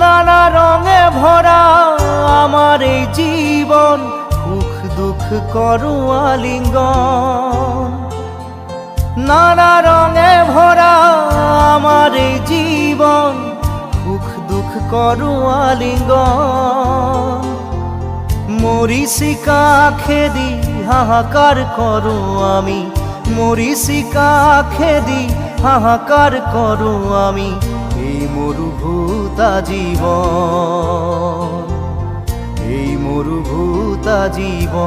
নানা রঙে ভরা আমার এই জীবন, সুখ দুঃখ করো আলিঙ্গন। নানা রঙে ভরা আমার এই জীবন, সুখ দুঃখ করো আলিঙ্গন। মরীচিকা খেদি হাহাকার করো আমি, মরীচিকা খেদি হাহাকার করো আমি, এই মরুভূতা জীবন, এই মরুভূতা জীবন।